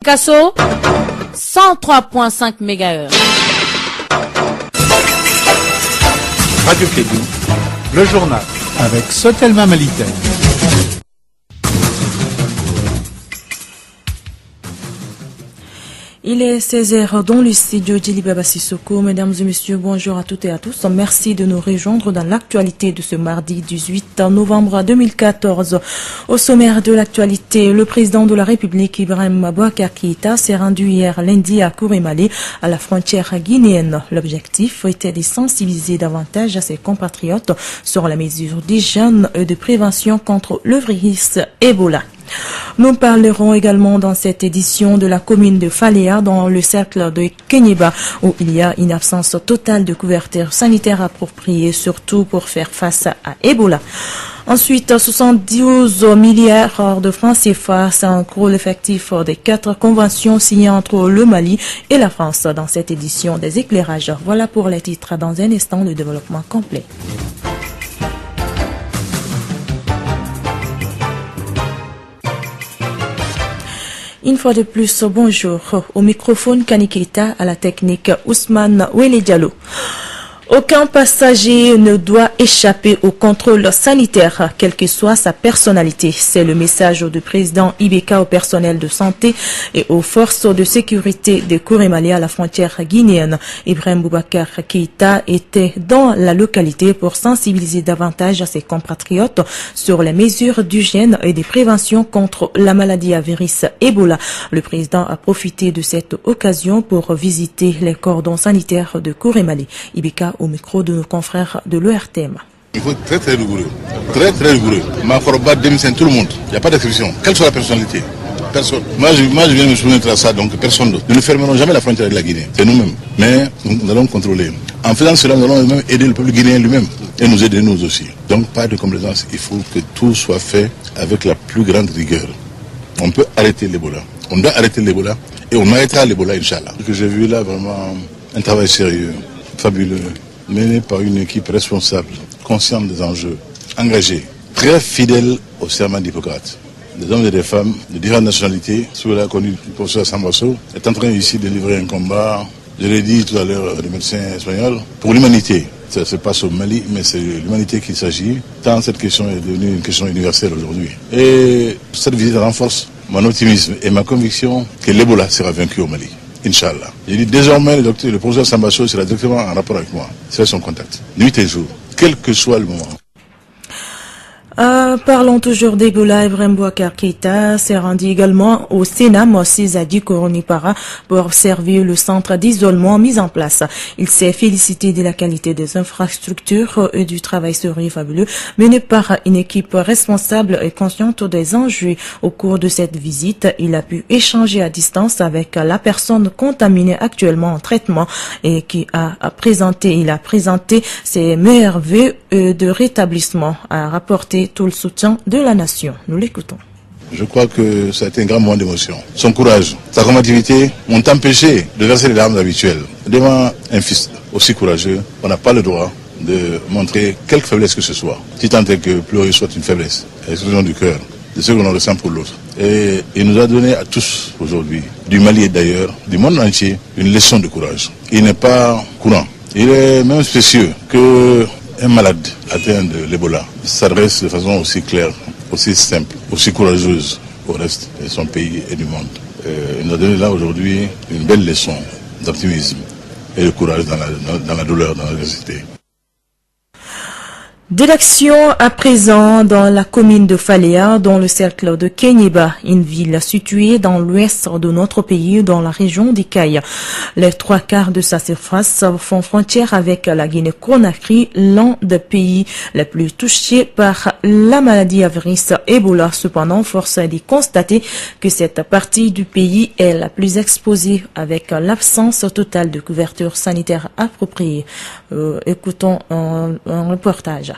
Casso 103.5 MHz. Radio Kédou, le journal avec Sotelma Malitaire. Il est 16h dans le studio Djilibaba Sissoko. Mesdames et messieurs, bonjour à toutes et à tous. Merci de nous rejoindre dans l'actualité de ce mardi 18 novembre 2014. Au sommaire de l'actualité, le président de la République, Ibrahim Boubacar Keïta, s'est rendu hier lundi à Kourimali, à la frontière guinéenne. L'objectif était de sensibiliser davantage à ses compatriotes sur les mesures d'hygiène et de prévention contre le virus Ebola. Nous parlerons également dans cette édition de la commune de Faléa dans le cercle de Kéniéba où il y a une absence totale de couverture sanitaire appropriée, surtout pour faire face à Ebola. Ensuite, 72 milliards de francs CFA, c'est un gros effectif des 4 conventions signées entre le Mali et la France dans cette édition des éclairages. Voilà pour les titres. Dans un instant, le développement complet. Une fois de plus, bonjour. Au microphone Kanikita, à la technique Ousmane Wele Diallo. Aucun passager ne doit échapper au contrôle sanitaire, quelle que soit sa personnalité. C'est le message du président Ibeka au personnel de santé et aux forces de sécurité de Kourimali à la frontière guinéenne. Ibrahim Boubacar Keïta était dans la localité pour sensibiliser davantage à ses compatriotes sur les mesures d'hygiène et de prévention contre la maladie à virus Ebola. Le président a profité de cette occasion pour visiter les cordons sanitaires de Kourimali. Ibeka au micro de nos confrères de l'ERTM. Il faut être très très rigoureux. Très très rigoureux. Makhoroba, Demisen, tout le monde. Il n'y a pas d'exception. Quelle soit la personnalité. Personne. Moi, je viens de me souvenir de ça, donc personne d'autre. Nous ne fermerons jamais la frontière de la Guinée. C'est nous-mêmes. Mais nous allons contrôler. En faisant cela, nous allons même aider le peuple guinéen lui-même. Et nous aider nous aussi. Donc pas de complaisance. Il faut que tout soit fait avec la plus grande rigueur. On peut arrêter l'Ebola. On doit arrêter l'Ebola. Et on arrêtera l'Ebola, Inch'Allah. Ce que j'ai vu là, vraiment, un travail sérieux, fabuleux, mené par une équipe responsable, consciente des enjeux, engagée, très fidèle au serment d'Hippocrate. Des hommes et des femmes de différentes nationalités, celui-là connu du professeur Sambasso, est en train ici de livrer un combat, je l'ai dit tout à l'heure, des médecins espagnols, pour l'humanité. Ça se passe au Mali, mais c'est l'humanité qu'il s'agit, tant cette question est devenue une question universelle aujourd'hui. Et cette visite renforce mon optimisme et ma conviction que l'Ebola sera vaincu au Mali. Inch'Allah. Il dit désormais le professeur Sambasso sera directement en rapport avec moi. C'est son contact. Nuit et jour. Quel que soit le moment. Parlons toujours d'Ebola. Ibrahim Boubacar Keïta s'est rendu également au Sénat Moses Adi Koronipara pour observer le centre d'isolement mis en place. Il s'est félicité de la qualité des infrastructures et du travail sérieux fabuleux mené par une équipe responsable et consciente des enjeux. Au cours de cette visite, il a pu échanger à distance avec la personne contaminée actuellement en traitement et qui il a présenté ses meilleurs vœux de rétablissement, a rapporté tout le soutien de la nation. Nous l'écoutons. Je crois que ça a été un grand moment d'émotion. Son courage, sa combativité m'ont empêché de verser les larmes habituelles. Devant un fils aussi courageux, on n'a pas le droit de montrer quelque faiblesse que ce soit. Si tant est que pleurer soit une faiblesse, l'expression du cœur, de ce que l'on ressent pour l'autre. Et il nous a donné à tous aujourd'hui, du Mali et d'ailleurs, du monde entier, une leçon de courage. Il n'est pas courant. Il est même spécieux que un malade atteint de l'Ebola s'adresse de façon aussi claire, aussi simple, aussi courageuse au reste de son pays et du monde. Il nous a donné là aujourd'hui une belle leçon d'optimisme et de courage dans la douleur, dans l'adversité. De l'action à présent dans la commune de Faléa, dans le cercle de Kéniéba, une ville située dans l'ouest de notre pays, dans la région d'Ikaï. Les 3/4 de sa surface font frontière avec la Guinée-Conakry, l'un des pays les plus touchés par la maladie à virus Ebola. Cependant, force est de constater que cette partie du pays est la plus exposée avec l'absence totale de couverture sanitaire appropriée. Écoutons un reportage.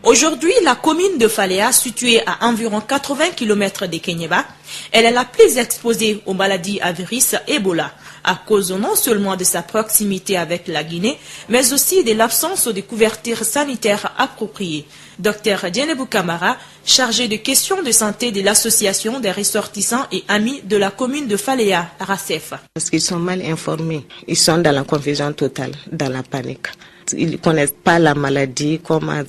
Aujourd'hui, la commune de Faléa, située à environ 80 km de Kéniéba, elle est la plus exposée aux maladies à virus Ebola. à cause non seulement de sa proximité avec la Guinée, mais aussi de l'absence de couverture sanitaire appropriée. Dr Djenebou Kamara, chargé de questions de santé de l'association des ressortissants et amis de la commune de Faléa, RACEF. Parce qu'ils sont mal informés, ils sont dans la confusion totale, dans la panique. Ils ne connaissent pas la maladie, comment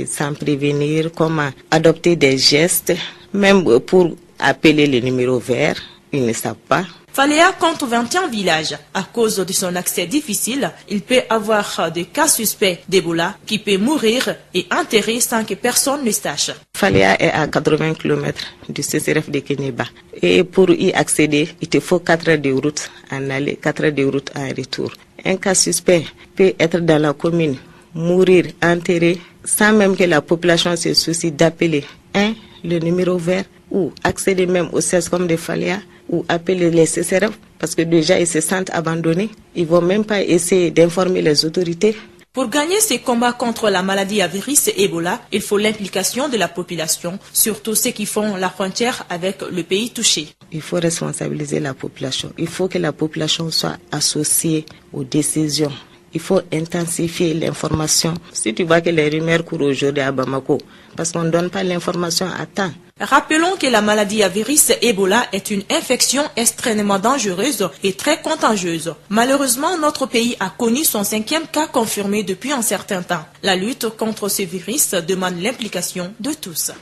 s'en prévenir, comment adopter des gestes, même pour appeler le numéro vert, ils ne savent pas. Faléa compte 21 villages. À cause de son accès difficile, il peut avoir des cas suspects d'Ebola qui peut mourir et enterrer sans que personne ne sache. Faléa est à 80 km du CCRF de Kénéba. Et pour y accéder, il te faut 4 heures de route en aller, 4 heures de route en retour. Un cas suspect peut être dans la commune, mourir, enterré, sans même que la population se soucie d'appeler le numéro vert ou accéder même au CESCOM de Faléa ou appeler les CCRF parce que déjà ils se sentent abandonnés. Ils ne vont même pas essayer d'informer les autorités. Pour gagner ces combats contre la maladie à virus Ebola, il faut l'implication de la population, surtout ceux qui font la frontière avec le pays touché. Il faut responsabiliser la population. Il faut que la population soit associée aux décisions. Il faut intensifier l'information. Si tu vois que les rumeurs courent aujourd'hui à Bamako, parce qu'on ne donne pas l'information à temps. Rappelons que la maladie à virus Ebola est une infection extrêmement dangereuse et très contagieuse. Malheureusement, notre pays a connu son 5e cas confirmé depuis un certain temps. La lutte contre ce virus demande l'implication de tous.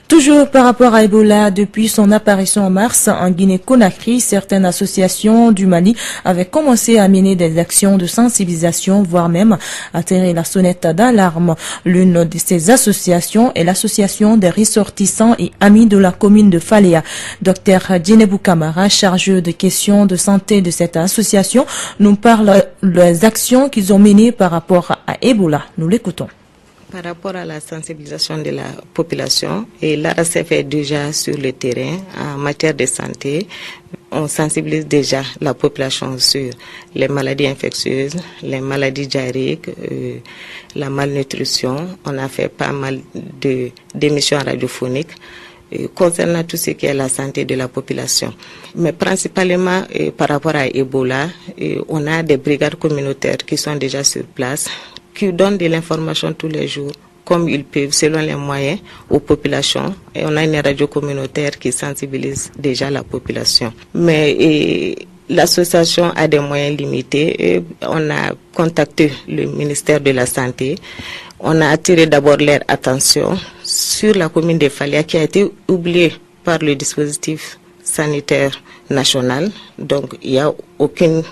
Toujours par rapport à Ebola, depuis son apparition en mars en Guinée-Conakry, certaines associations du Mali avaient commencé à mener des actions de sensibilisation, voire même à tirer la sonnette d'alarme. L'une de ces associations est l'association des ressortissants et amis de la commune de Faléa. Dr Djenebou Kamara, chargé de questions de santé de cette association, nous parle des actions qu'ils ont menées par rapport à Ebola. Nous l'écoutons. Par rapport à la sensibilisation de la population, et l'ARACEF est déjà sur le terrain en matière de santé. On sensibilise déjà la population sur les maladies infectieuses, les maladies diarrhéiques, la malnutrition. On a fait pas mal d'émissions radiophoniques concernant tout ce qui est la santé de la population. Mais principalement par rapport à Ebola, on a des brigades communautaires qui sont déjà sur place, qui donnent de l'information tous les jours, comme ils peuvent, selon les moyens, aux populations. Et on a une radio communautaire qui sensibilise déjà la population. Mais l'association a des moyens limités. Et on a contacté le ministère de la Santé. On a attiré d'abord leur attention sur la commune de Faléa qui a été oubliée par le dispositif sanitaire national. Donc, il n'y a aucune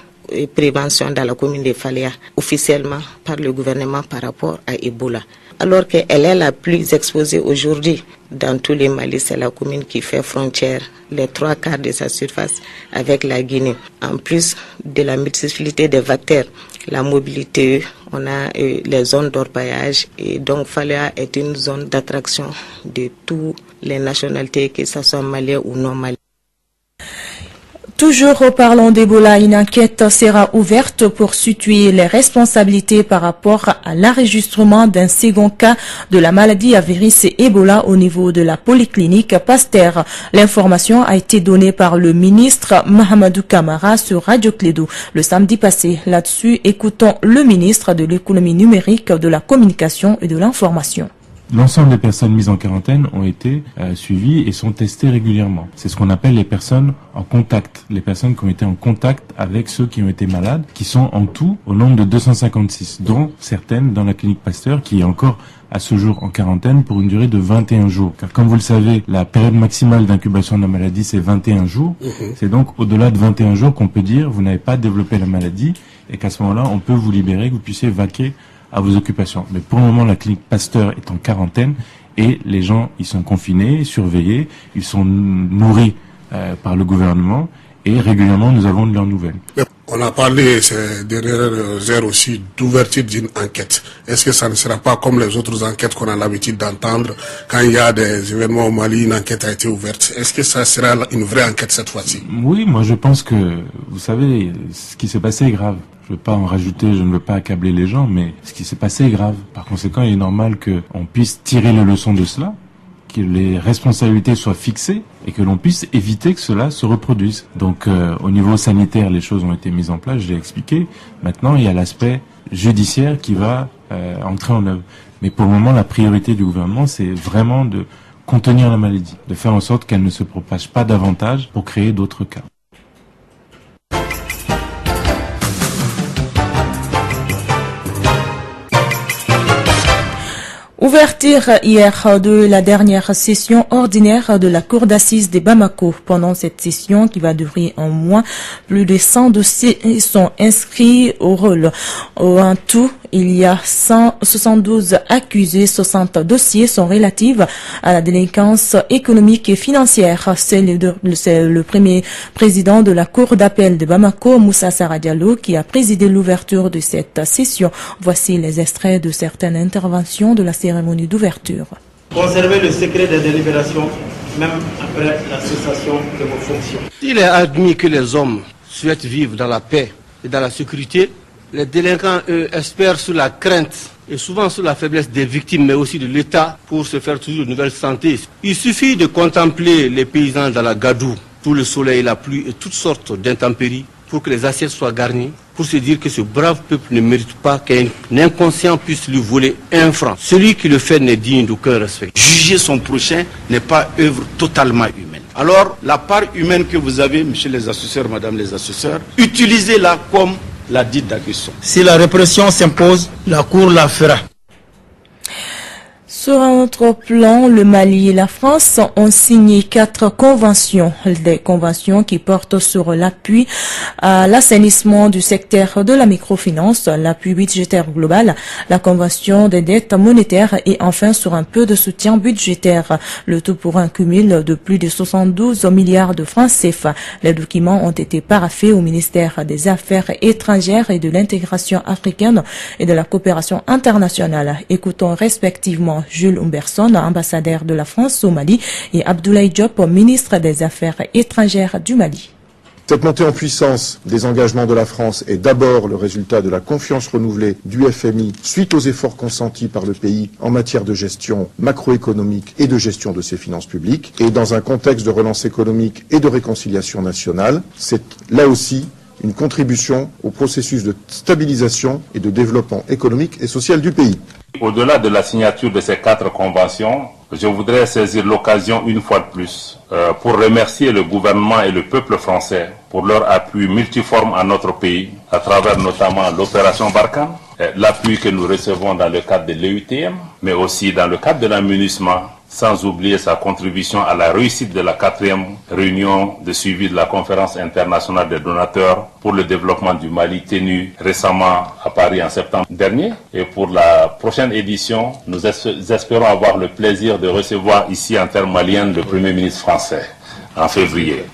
prévention dans la commune de Faléa officiellement par le gouvernement par rapport à Ebola. Alors qu'elle est la plus exposée aujourd'hui dans tous les Mali, c'est la commune qui fait frontière, les 3/4 de sa surface avec la Guinée. En plus de la multiplicité des vecteurs, la mobilité, on a les zones d'orpaillage et donc Faléa est une zone d'attraction de toutes les nationalités, que ce soit malien ou non malien. Toujours parlant d'Ebola, une enquête sera ouverte pour situer les responsabilités par rapport à l'enregistrement d'un second cas de la maladie à virus Ebola au niveau de la polyclinique Pasteur. L'information a été donnée par le ministre Mahamadou Kamara sur Radio Clédou le samedi passé. Là-dessus, écoutons le ministre de l'économie numérique, de la communication et de l'information. L'ensemble des personnes mises en quarantaine ont été suivies et sont testées régulièrement. C'est ce qu'on appelle les personnes en contact, les personnes qui ont été en contact avec ceux qui ont été malades, qui sont en tout au nombre de 256, dont certaines dans la clinique Pasteur qui est encore à ce jour en quarantaine pour une durée de 21 jours. Car comme vous le savez, la période maximale d'incubation de la maladie, c'est 21 jours. C'est donc au-delà de 21 jours qu'on peut dire vous n'avez pas développé la maladie et qu'à ce moment-là, on peut vous libérer, que vous puissiez vaquer à vos occupations. Mais pour le moment, la clinique Pasteur est en quarantaine et les gens, ils sont confinés, surveillés, ils sont nourris par le gouvernement et régulièrement, nous avons de leurs nouvelles. On a parlé ces dernières heures aussi d'ouverture d'une enquête. Est-ce que ça ne sera pas comme les autres enquêtes qu'on a l'habitude d'entendre quand il y a des événements au Mali, une enquête a été ouverte? Est-ce que ça sera une vraie enquête cette fois-ci? Oui, moi je pense que, vous savez, ce qui s'est passé est grave. Je ne veux pas en rajouter, je ne veux pas accabler les gens, mais ce qui s'est passé est grave. Par conséquent, il est normal qu'on puisse tirer les leçons de cela que les responsabilités soient fixées et que l'on puisse éviter que cela se reproduise. Donc au niveau sanitaire, les choses ont été mises en place, je l'ai expliqué. Maintenant, il y a l'aspect judiciaire qui va entrer en œuvre. Mais pour le moment, la priorité du gouvernement, c'est vraiment de contenir la maladie, de faire en sorte qu'elle ne se propage pas davantage pour créer d'autres cas. Ouverture hier de la dernière session ordinaire de la Cour d'assises de Bamako. Pendant cette session qui va durer un mois, plus de 100 dossiers sont inscrits au rôle. En tout, il y a 172 accusés, 60 dossiers sont relatifs à la délinquance économique et financière. C'est le premier président de la Cour d'appel de Bamako, Moussa Sarr Diallo, qui a présidé l'ouverture de cette session. Voici les extraits de certaines interventions de la cérémonie d'ouverture. Conservez le secret des délibérations, même après la cessation de vos fonctions. Il est admis que les hommes souhaitent vivre dans la paix et dans la sécurité. Les délinquants, eux, espèrent sur la crainte et souvent sur la faiblesse des victimes, mais aussi de l'État, pour se faire toujours de nouvelles santé. Il suffit de contempler les paysans dans la gadoue, sous le soleil, la pluie et toutes sortes d'intempéries, pour que les assiettes soient garnies, pour se dire que ce brave peuple ne mérite pas qu'un inconscient puisse lui voler un franc. Celui qui le fait n'est digne d'aucun respect. Juger son prochain n'est pas œuvre totalement humaine. Alors, la part humaine que vous avez, messieurs les assesseurs, madame les assesseurs, utilisez-la comme la dite d'agression. Si la répression s'impose, la Cour la fera. Sur un autre plan, le Mali et la France ont signé 4 conventions. Des conventions qui portent sur l'appui à l'assainissement du secteur de la microfinance, l'appui budgétaire global, la convention des dettes monétaires et enfin sur un peu de soutien budgétaire. Le tout pour un cumul de plus de 72 milliards de francs CFA. Les documents ont été paraphés au ministère des Affaires étrangères et de l'intégration africaine et de la coopération internationale. Écoutons respectivement Jules Humberson, ambassadeur de la France au Mali, et Abdoulaye Diop, ministre des Affaires étrangères du Mali. Cette montée en puissance des engagements de la France est d'abord le résultat de la confiance renouvelée du FMI suite aux efforts consentis par le pays en matière de gestion macroéconomique et de gestion de ses finances publiques. Et dans un contexte de relance économique et de réconciliation nationale, c'est là aussi une contribution au processus de stabilisation et de développement économique et social du pays. Au-delà de la signature de ces 4 conventions, je voudrais saisir l'occasion une fois de plus pour remercier le gouvernement et le peuple français pour leur appui multiforme à notre pays, à travers notamment l'opération Barkhane, l'appui que nous recevons dans le cadre de l'EUTM, mais aussi dans le cadre de l'aménagement, sans oublier sa contribution à la réussite de la 4e réunion de suivi de la conférence internationale des donateurs pour le développement du Mali tenue récemment à Paris en septembre dernier. Et pour la prochaine édition, nous espérons avoir le plaisir de recevoir ici en terre malienne le Premier ministre français en février.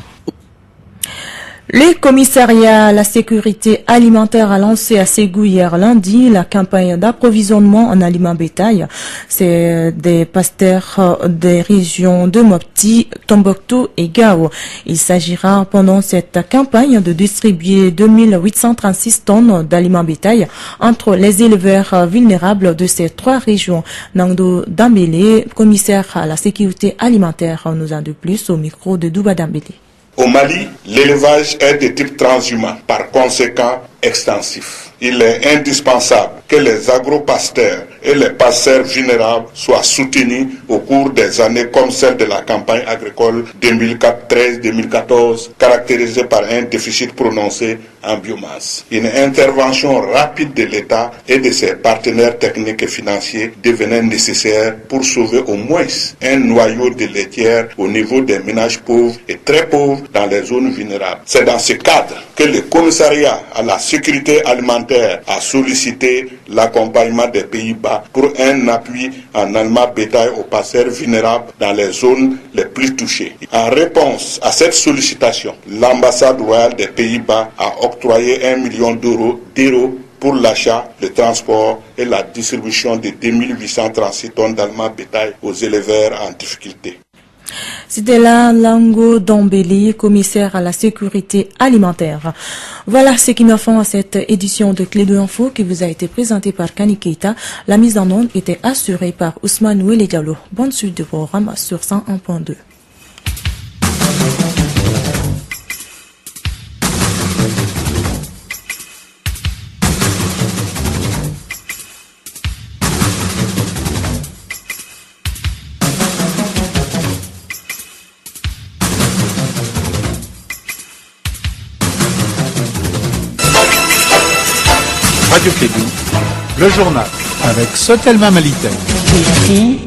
Le commissariat à la sécurité alimentaire a lancé à Ségou hier lundi la campagne d'approvisionnement en aliments bétail. C'est des pasteurs des régions de Mopti, Tombouctou et Gao. Il s'agira pendant cette campagne de distribuer 2836 tonnes d'aliments bétail entre les éleveurs vulnérables de ces 3 régions. Nangdo Dambélé, commissaire à la sécurité alimentaire, nous en dit plus au micro de Douba Dambélé. Au Mali, l'élevage est de type transhumant, par conséquent extensif. Il est indispensable que les agropasteurs et les pasteurs vulnérables soient soutenus au cours des années comme celle de la campagne agricole 2013-2014, caractérisée par un déficit prononcé en biomasse. Une intervention rapide de l'État et de ses partenaires techniques et financiers devenait nécessaire pour sauver au moins un noyau de laitières au niveau des ménages pauvres et très pauvres dans les zones vulnérables. C'est dans ce cadre que le commissariat à la sécurité alimentaire a sollicité l'accompagnement des Pays-Bas pour un appui en aliments bétail aux pasteurs vulnérables dans les zones les plus touchées. En réponse à cette sollicitation, l'ambassade royale des Pays-Bas a octroyé 1 million d'euros pour l'achat, le transport et la distribution de 2836 tonnes d'aliments bétail aux éleveurs en difficulté. C'était là Lango Dombeli, commissaire à la sécurité alimentaire. Voilà ce qui m'a fait à cette édition de Clé de Info qui vous a été présentée par Kani Keita. La mise en onde était assurée par Ousmane Ouele Diallo. Bonne suite de programme sur 101.2. Radio Kédou, le journal avec Sotelma Malitel. Ici,